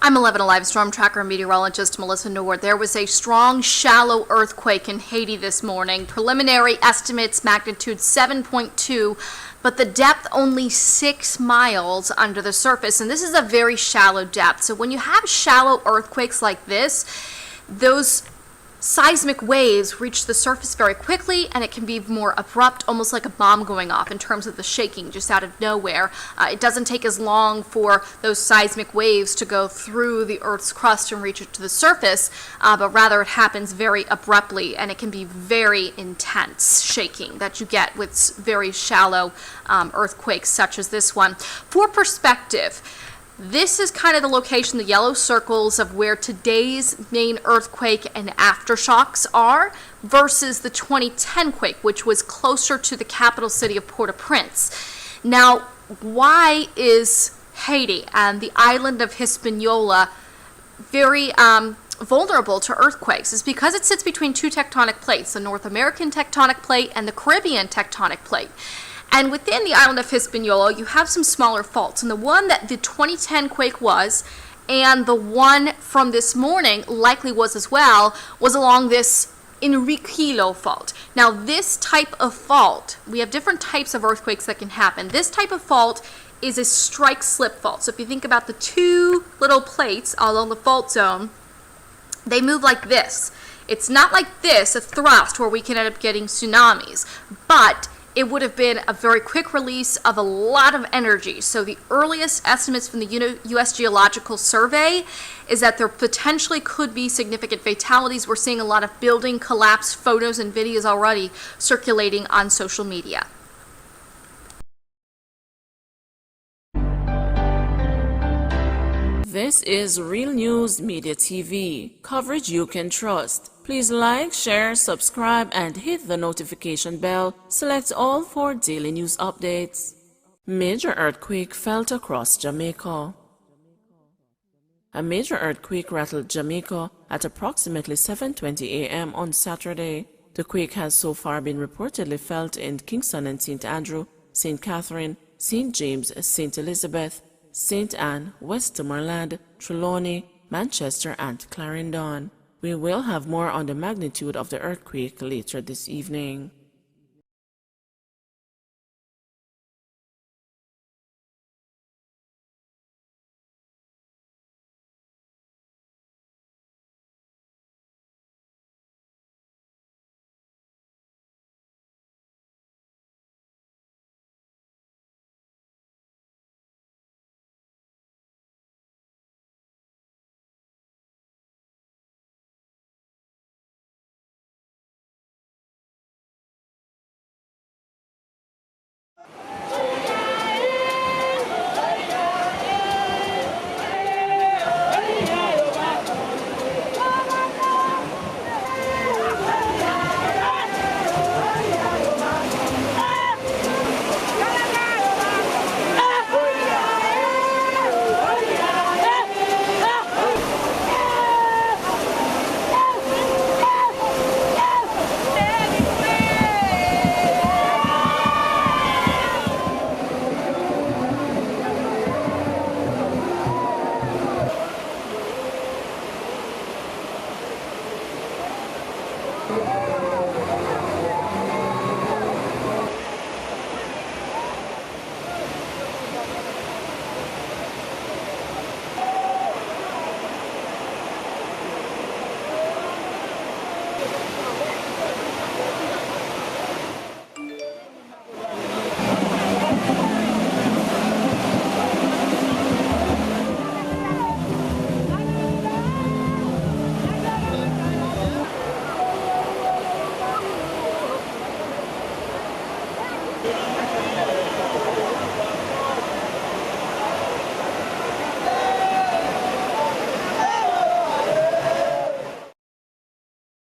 I'm 11 Alive storm tracker and meteorologist Melissa Nord. There was a strong, shallow earthquake in Haiti this morning. Preliminary estimates magnitude 7.2, but the depth only 6 miles under the surface. And this is a very shallow depth. So when you have shallow earthquakes like this, those seismic waves reach the surface very quickly, and it can be more abrupt, almost like a bomb going off in terms of the shaking just out of nowhere. It doesn't take as long for those seismic waves to go through the Earth's crust and reach it to the surface, but rather it happens very abruptly, and it can be very intense shaking that you get with very shallow earthquakes such as this one. For perspective, this is kind of the location, the yellow circles of where today's main earthquake and aftershocks are versus the 2010 quake, which was closer to the capital city of Port-au-Prince. Now, why is Haiti and the island of Hispaniola very vulnerable to earthquakes? Is because it sits between two tectonic plates, the North American tectonic plate and the Caribbean tectonic plate. And within the island of Hispaniola, you have some smaller faults. And the one that the 2010 quake was, and the one from this morning likely was as well, was along this Enriquillo fault. Now, this type of fault, we have different types of earthquakes that can happen. This type of fault is a strike-slip fault. So if you think about the two little plates along the fault zone, they move like this. It's not like this, a thrust, where we can end up getting tsunamis, but it would have been a very quick release of a lot of energy. So the earliest estimates from the U.S. Geological Survey is that there potentially could be significant fatalities. We're seeing a lot of building collapse photos and videos already circulating on social media. This is Real News Media TV, coverage you can trust. Please like, share, subscribe, and hit the notification bell. Select all for daily news updates. Major earthquake felt across Jamaica. A major earthquake rattled Jamaica at approximately 7:20 a.m. on Saturday. The quake has so far been reportedly felt in Kingston and St. Andrew, St. Catherine, St. James, St. Elizabeth, St. Anne, Westmoreland, Trelawney, Manchester, and Clarendon. We will have more on the magnitude of the earthquake later this evening.